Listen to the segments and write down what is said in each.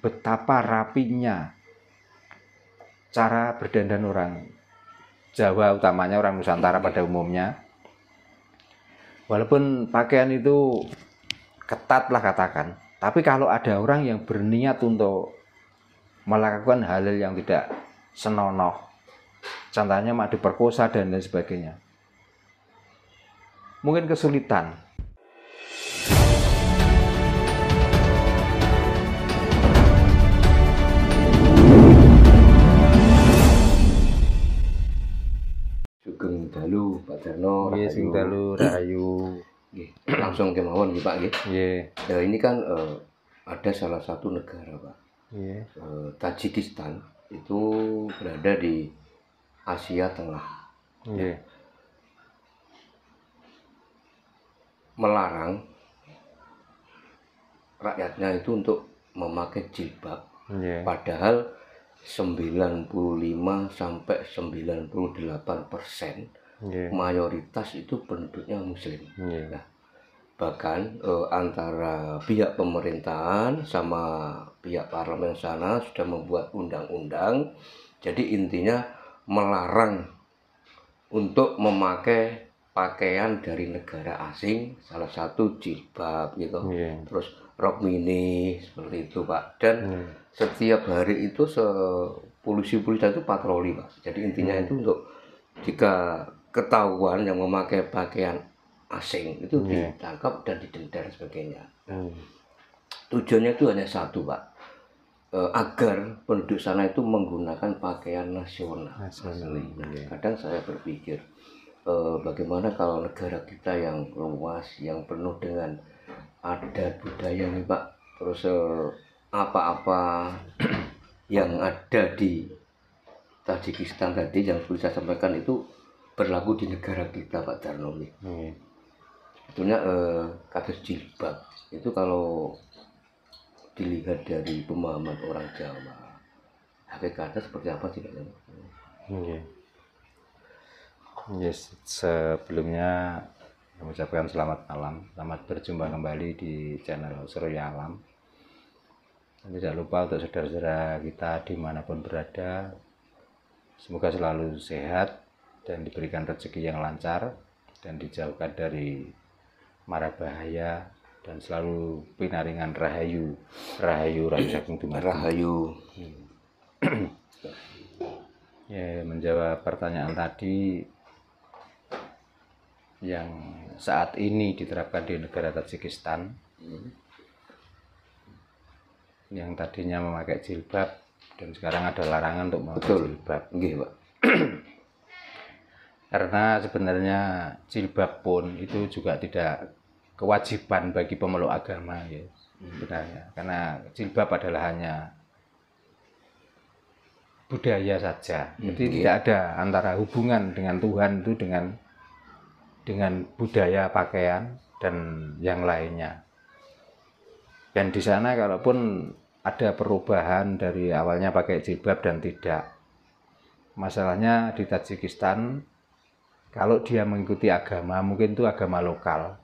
betapa rapinya cara berdandan orang Jawa, utamanya orang Nusantara pada umumnya. Walaupun pakaian itu ketat lah katakan, tapi kalau ada orang yang berniat untuk melakukan hal-hal yang tidak senonoh, contohnya diperkosa dan lain sebagainya, mungkin kesulitan. Sugeng dalu Pak Darno. Nggih, sing dalu rahayu. Nggih, langsung kemawon nggih Pak nggih. Nggih. Ya ini kan ada salah satu negara Pak. Nggih. Tajikistan itu berada di Asia Tengah. Nggih. Melarang rakyatnya itu untuk memakai jilbab. Nggih. Padahal 95 sampai 98% mayoritas itu penduduknya muslim. Nah, bahkan antara pihak pemerintahan sama pihak parlemen sana sudah membuat undang-undang, jadi intinya melarang untuk memakai pakaian dari negara asing, salah satu jilbab gitu, terus rok mini seperti itu Pak. Dan setiap hari itu polisi-polisi itu patroli Pak. Jadi intinya itu untuk jika ketahuan yang memakai pakaian asing itu ditangkap dan didenda dan sebagainya. Tujuannya itu hanya satu Pak, agar penduduk sana itu menggunakan pakaian nasional. Kadang saya berpikir bagaimana kalau negara kita yang luas, yang penuh dengan adat budaya nih Pak, terus apa-apa yang ada di Tajikistan tadi yang sudah saya sampaikan itu berlaku di negara kita Pak Darno. Sebetulnya kasus jilbab itu kalau dilihat dari pemahaman orang Jawa, hakikatnya seperti apa sih Pak? Yes, sebelumnya mengucapkan selamat malam, selamat berjumpa kembali di channel Surya Alam. Dan tidak lupa untuk saudara-saudara kita dimanapun berada, semoga selalu sehat dan diberikan rezeki yang lancar dan dijauhkan dari mara bahaya dan selalu pinaringan rahayu, rahayu saking dumadi. Rahayu. Ya, menjawab pertanyaan tadi, yang saat ini diterapkan di negara Tajikistan, yang tadinya memakai jilbab dan sekarang ada larangan untuk memakai jilbab. Nggih, Pak. Karena sebenarnya jilbab pun itu juga tidak kewajiban bagi pemeluk agama ya, sebenarnya. Karena jilbab adalah hanya budaya saja. Jadi tidak ada antara hubungan dengan Tuhan itu dengan budaya pakaian dan yang lainnya. Dan di sana kalaupun ada perubahan dari awalnya pakai jilbab dan tidak, masalahnya di Tajikistan kalau dia mengikuti agama, mungkin itu agama lokal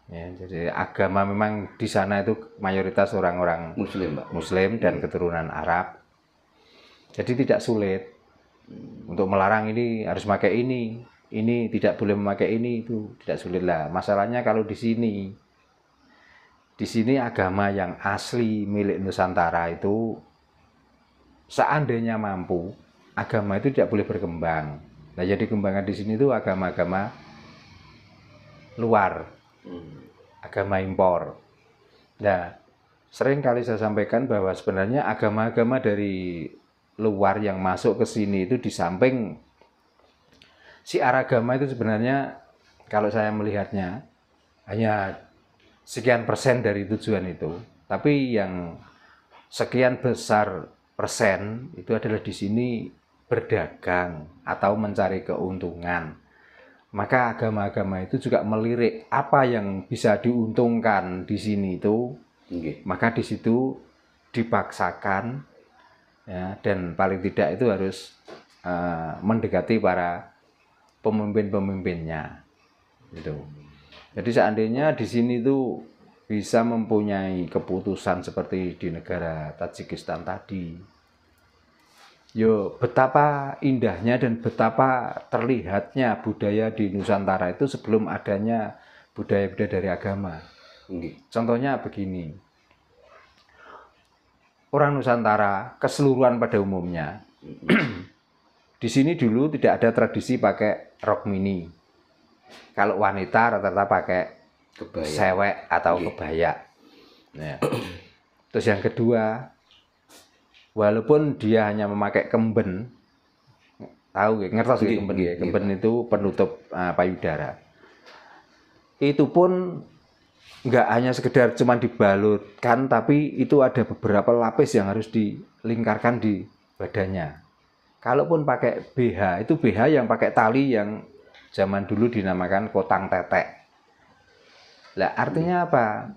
ya, jadi agama memang di sana itu mayoritas orang-orang Muslim Pak. Muslim dan keturunan Arab, jadi tidak sulit untuk melarang ini harus pakai ini tidak boleh memakai ini, itu tidak sulit lah. Masalahnya kalau di sini agama yang asli milik Nusantara itu seandainya mampu, agama itu tidak boleh berkembang. Nah, jadi kembangan di sini itu agama-agama luar, agama impor. Nah, sering kali saya sampaikan bahwa sebenarnya agama-agama dari luar yang masuk ke sini itu di samping siar agama itu sebenarnya kalau saya melihatnya hanya sekian persen dari tujuan itu, tapi yang sekian besar persen itu adalah di sini berdagang atau mencari keuntungan. Maka agama-agama itu juga melirik apa yang bisa diuntungkan di sini itu, maka di situ dipaksakan ya, dan paling tidak itu harus mendekati para pemimpin-pemimpinnya gitu. Jadi seandainya di sini tuh bisa mempunyai keputusan seperti di negara Tajikistan tadi. Yo, betapa indahnya dan betapa terlihatnya budaya di Nusantara itu sebelum adanya budaya-budaya dari agama. Contohnya begini. Orang Nusantara keseluruhan pada umumnya di sini dulu tidak ada tradisi pakai rok mini. Kalau wanita rata-rata pakai sewek atau kebaya. Ya. Terus yang kedua, walaupun dia hanya memakai kemben, tahu ngertos ya kemben ya. Kemben itu penutup payudara. Itu pun nggak hanya sekedar cuma dibalutkan, tapi itu ada beberapa lapis yang harus dilingkarkan di badannya. Kalaupun pakai BH, itu BH yang pakai tali yang zaman dulu dinamakan kotang tetek. Lah artinya apa?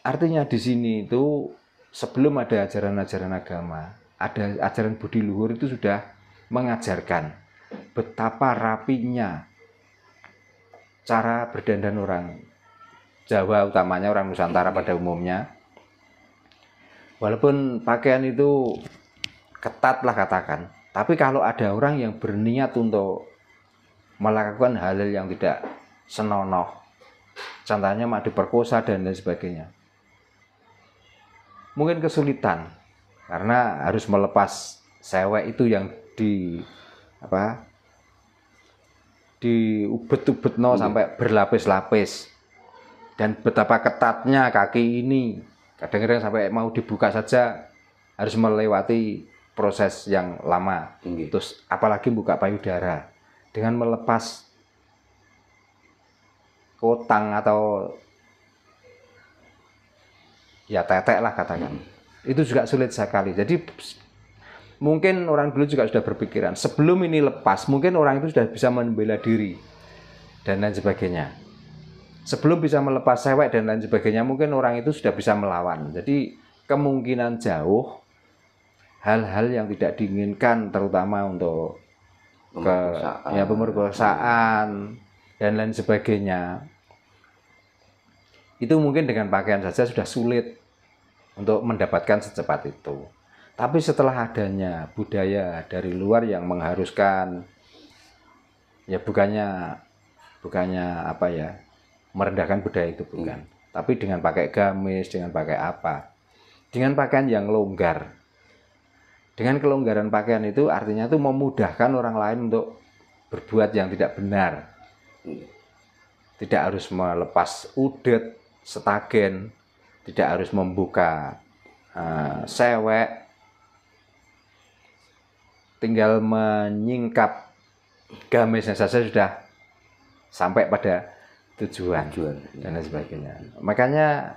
Artinya di sini itu sebelum ada ajaran-ajaran agama, ada ajaran budi luhur itu sudah mengajarkan betapa rapinya cara berdandan orang Jawa, utamanya orang Nusantara pada umumnya. Walaupun pakaian itu ketat lah katakan, tapi kalau ada orang yang berniat untuk melakukan hal-hal yang tidak senonoh, contohnya mau diperkosa dan lain sebagainya, mungkin kesulitan karena harus melepas sewek itu yang diubet-ubetno sampai berlapis-lapis, dan betapa ketatnya kaki ini, kadang-kadang sampai mau dibuka saja harus melewati proses yang lama. Terus apalagi buka payudara dengan melepas kotang atau ya tetek lah katakan, itu juga sulit sekali. Jadi mungkin orang dulu juga sudah berpikiran sebelum ini lepas, mungkin orang itu sudah bisa membela diri dan lain sebagainya. Sebelum bisa melepas sewek dan lain sebagainya, mungkin orang itu sudah bisa melawan. Jadi kemungkinan jauh hal-hal yang tidak diinginkan, terutama untuk pemerkosaan dan lain sebagainya, itu mungkin dengan pakaian saja sudah sulit untuk mendapatkan secepat itu. Tapi setelah adanya budaya dari luar yang mengharuskan, ya bukannya merendahkan budaya itu, bukan. Tapi dengan pakai gamis, dengan pakai apa, dengan pakaian yang longgar. Dengan kelonggaran pakaian itu artinya itu memudahkan orang lain untuk berbuat yang tidak benar. Tidak harus melepas udet, setagen, tidak harus membuka sewek, tinggal menyingkap gamisnya saja sudah sampai pada tujuan dan lain sebagainya. Makanya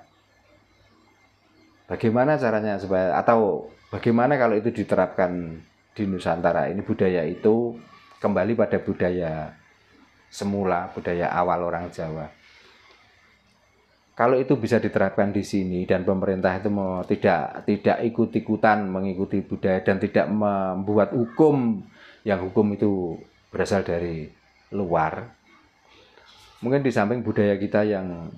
bagaimana caranya supaya, atau bagaimana kalau itu diterapkan di Nusantara ini, budaya itu kembali pada budaya semula, budaya awal orang Jawa. Kalau itu bisa diterapkan di sini dan pemerintah itu tidak ikut-ikutan mengikuti budaya dan tidak membuat hukum yang hukum itu berasal dari luar, mungkin di samping budaya kita yang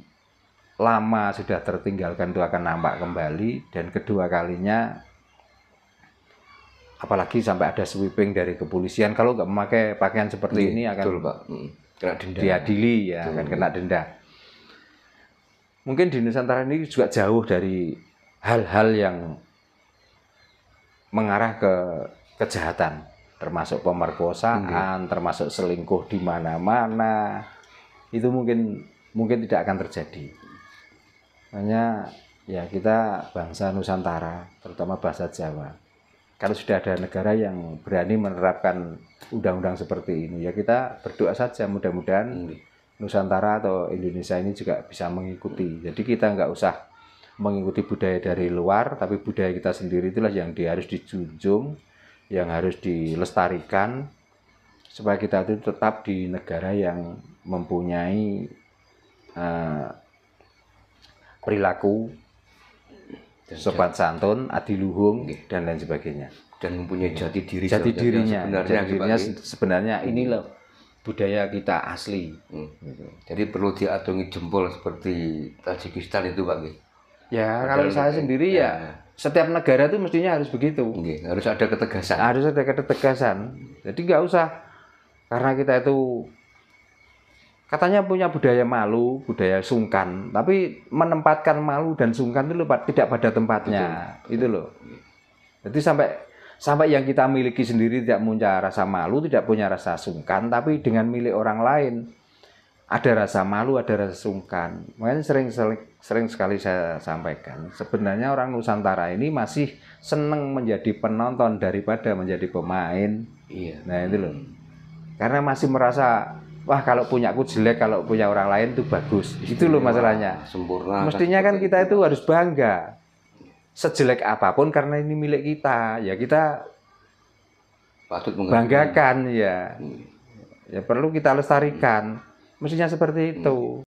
lama sudah tertinggalkan itu akan nampak kembali. Dan kedua kalinya, apalagi sampai ada sweeping dari kepolisian, kalau nggak memakai pakaian seperti ini akan kena denda, diadili ya, akan kena denda. Mungkin di Nusantara ini juga jauh dari hal-hal yang mengarah ke kejahatan, termasuk pemerkosaan, termasuk selingkuh di mana-mana. Itu mungkin tidak akan terjadi. Makanya ya kita bangsa Nusantara, terutama bahasa Jawa, kalau sudah ada negara yang berani menerapkan undang-undang seperti ini, ya kita berdoa saja mudah-mudahan Nusantara atau Indonesia ini juga bisa mengikuti. Jadi kita nggak usah mengikuti budaya dari luar, tapi budaya kita sendiri itulah yang harus dijunjung, yang harus dilestarikan, supaya kita itu tetap di negara yang mempunyai perilaku sopan santun, adiluhung, dan lain sebagainya. Dan mempunyai jati dirinya sebenarnya ini loh budaya kita asli. Gitu. Jadi perlu diacungi jempol seperti Tajikistan itu Pak. Ya kalau saya sendiri ya setiap negara itu mestinya harus begitu. Harus ada ketegasan. Harus ada ketegasan. Jadi nggak usah karena kita itu katanya punya budaya malu, budaya sungkan, tapi menempatkan malu dan sungkan itu tidak pada tempatnya. Betul. Itu loh. Jadi sampai yang kita miliki sendiri tidak punya rasa malu, tidak punya rasa sungkan, tapi dengan milik orang lain ada rasa malu, ada rasa sungkan. Makanya sering sekali saya sampaikan, sebenarnya orang Nusantara ini masih senang menjadi penonton daripada menjadi pemain. Iya. Nah itu loh. Karena masih merasa, wah kalau punya aku jelek, kalau punya orang lain itu bagus. Itu loh masalahnya. Sempurna. Mestinya kan kita itu harus bangga. Sejelek apapun karena ini milik kita, ya kita patut banggakan ya. Ya perlu kita lestarikan. Mestinya seperti itu.